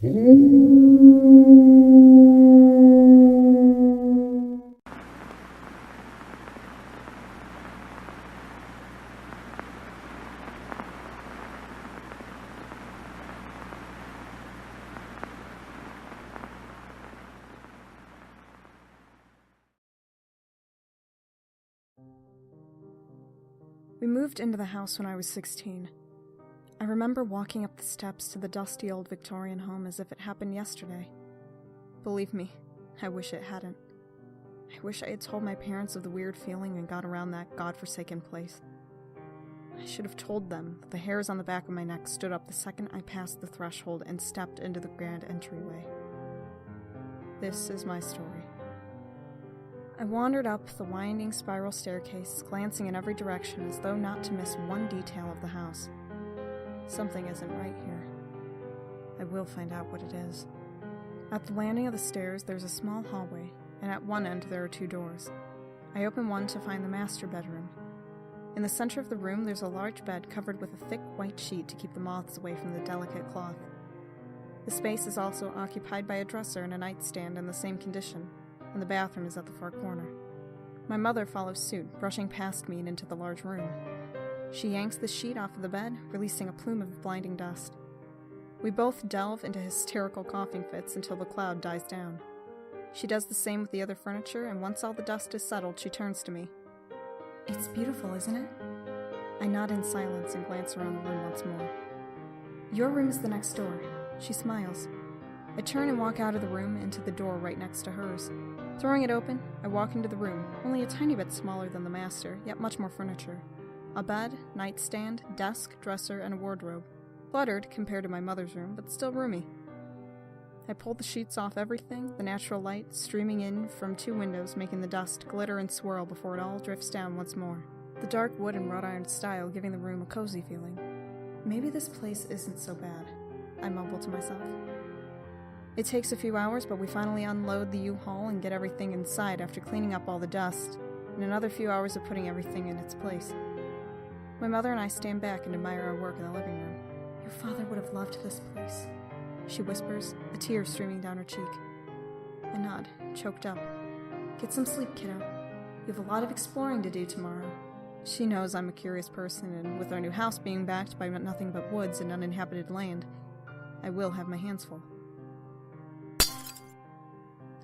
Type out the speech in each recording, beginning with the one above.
We moved into the house when I was 16. I remember walking up the steps to the dusty old Victorian home as if it happened yesterday. Believe me, I wish it hadn't. I wish I had told my parents of the weird feeling and got around that godforsaken place. I should have told them that the hairs on the back of my neck stood up the second I passed the threshold and stepped into the grand entryway. This is my story. I wandered up the winding spiral staircase, glancing in every direction as though not to miss one detail of the house. Something isn't right here. I will find out what it is. At the landing of the stairs, there's a small hallway, and at one end there are 2 doors. I open one to find the master bedroom. In the center of the room, there's a large bed covered with a thick white sheet to keep the moths away from the delicate cloth. The space is also occupied by a dresser and a nightstand in the same condition, and the bathroom is at the far corner. My mother follows suit, brushing past me and into the large room. She yanks the sheet off of the bed, releasing a plume of blinding dust. We both delve into hysterical coughing fits until the cloud dies down. She does the same with the other furniture, and once all the dust is settled, she turns to me. "It's beautiful, isn't it?" I nod in silence and glance around the room once more. "Your room is the next door." She smiles. I turn and walk out of the room into the door right next to hers. Throwing it open, I walk into the room, only a tiny bit smaller than the master, yet much more furniture. A bed, nightstand, desk, dresser, and a wardrobe. Cluttered compared to my mother's room, but still roomy. I pull the sheets off everything, the natural light streaming in from 2 windows, making the dust glitter and swirl before it all drifts down once more. The dark wood and wrought iron style giving the room a cozy feeling. Maybe this place isn't so bad, I mumble to myself. It takes a few hours, but we finally unload the U-Haul and get everything inside after cleaning up all the dust, and another few hours of putting everything in its place. My mother and I stand back and admire our work in the living room. "Your father would have loved this place," she whispers, a tear streaming down her cheek. I nod, choked up. "Get some sleep, kiddo. You have a lot of exploring to do tomorrow." She knows I'm a curious person, and with our new house being backed by nothing but woods and uninhabited land, I will have my hands full.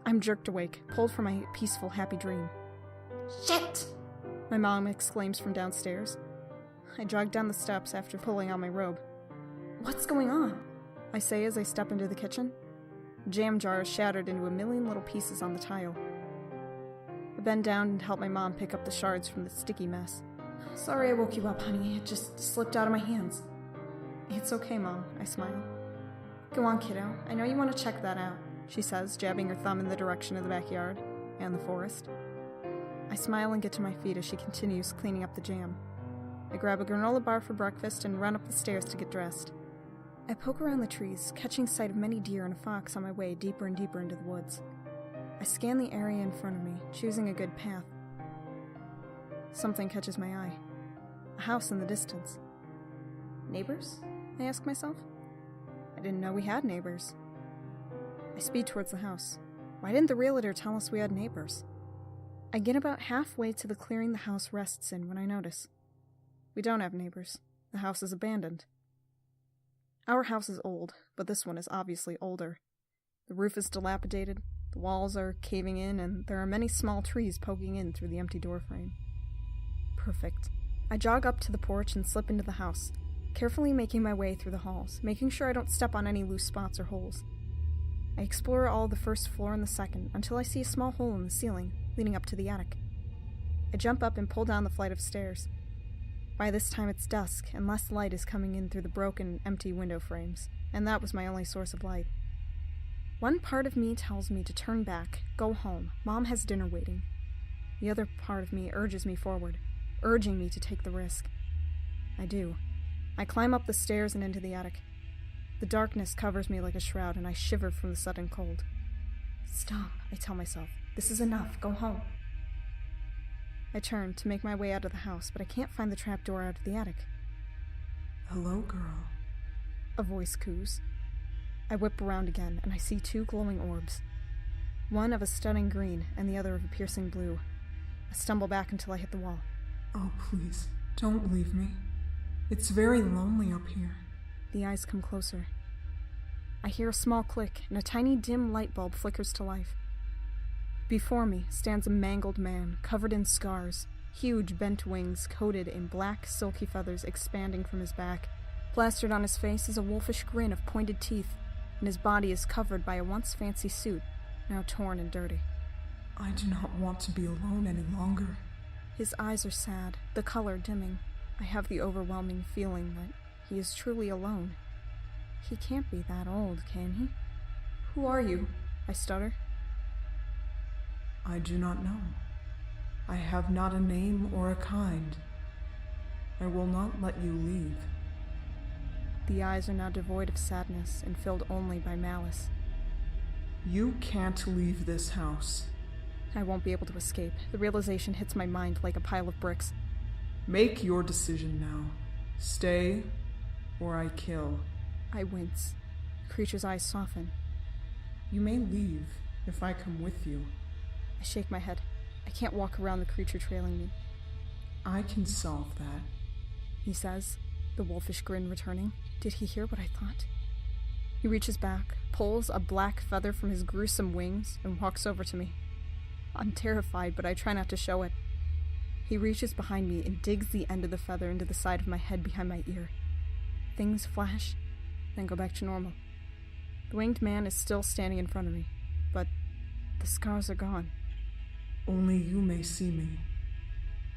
I'm jerked awake, pulled from my peaceful, happy dream. "Shit!" my mom exclaims from downstairs. I jog down the steps after pulling on my robe. "What's going on?" I say as I step into the kitchen. The jam jar is shattered into a million little pieces on the tile. I bend down and help my mom pick up the shards from the sticky mess. "Sorry I woke you up, honey. It just slipped out of my hands." "It's okay, Mom," I smile. "Go on, kiddo. I know you want to check that out," she says, jabbing her thumb in the direction of the backyard and the forest. I smile and get to my feet as she continues cleaning up the jam. I grab a granola bar for breakfast and run up the stairs to get dressed. I poke around the trees, catching sight of many deer and a fox on my way deeper and deeper into the woods. I scan the area in front of me, choosing a good path. Something catches my eye. A house in the distance. Neighbors? I ask myself. I didn't know we had neighbors. I speed towards the house. Why didn't the realtor tell us we had neighbors? I get about halfway to the clearing the house rests in when I notice. We don't have neighbors. The house is abandoned. Our house is old, but this one is obviously older. The roof is dilapidated, the walls are caving in, and there are many small trees poking in through the empty doorframe. Perfect. I jog up to the porch and slip into the house, carefully making my way through the halls, making sure I don't step on any loose spots or holes. I explore all the first floor and the second, until I see a small hole in the ceiling, leading up to the attic. I jump up and pull down the flight of stairs. By this time it's dusk, and less light is coming in through the broken, empty window frames, and that was my only source of light. One part of me tells me to turn back, go home. Mom has dinner waiting. The other part of me urges me forward, urging me to take the risk. I do. I climb up the stairs and into the attic. The darkness covers me like a shroud, and I shiver from the sudden cold. "Stop," I tell myself. "This is enough. Go home." I turn to make my way out of the house, but I can't find the trapdoor out of the attic. "Hello, girl," a voice coos. I whip around again, and I see two glowing orbs. One of a stunning green, and the other of a piercing blue. I stumble back until I hit the wall. Oh, please, don't leave me. It's very lonely up here. The eyes come closer. I hear a small click, and a tiny dim light bulb flickers to life. Before me stands a mangled man, covered in scars, huge bent wings coated in black, silky feathers expanding from his back. Plastered on his face is a wolfish grin of pointed teeth, and his body is covered by a once fancy suit, now torn and dirty. I do not want to be alone any longer. His eyes are sad, the color dimming. I have the overwhelming feeling that he is truly alone. He can't be that old, can he? Who are you? I stutter. I do not know. I have not a name or a kind. I will not let you leave. The eyes are now devoid of sadness and filled only by malice. You can't leave this house. I won't be able to escape. The realization hits my mind like a pile of bricks. Make your decision now. Stay, or I kill. I wince. The creature's eyes soften. You may leave if I come with you. I shake my head. I can't walk around the creature trailing me. I can solve that, he says, the wolfish grin returning. Did he hear what I thought? He reaches back, pulls a black feather from his gruesome wings, and walks over to me. I'm terrified, but I try not to show it. He reaches behind me and digs the end of the feather into the side of my head behind my ear. Things flash, then go back to normal. The winged man is still standing in front of me, but the scars are gone. Only you may see me.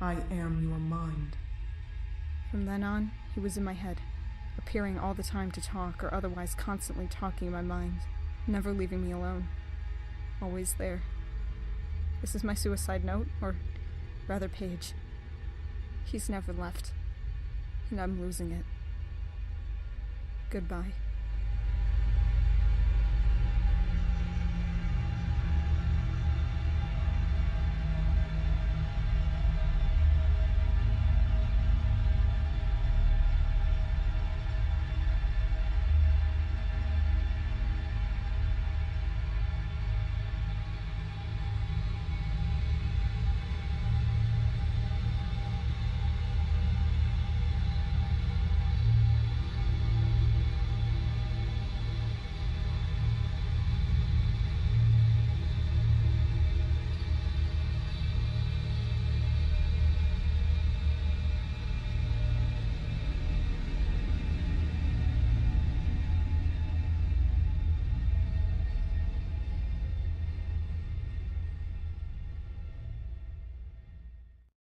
I am your mind. From then on, he was in my head, appearing all the time to talk or otherwise constantly talking in my mind, never leaving me alone. Always there. This is my suicide note, or rather page. He's never left, and I'm losing it. Goodbye.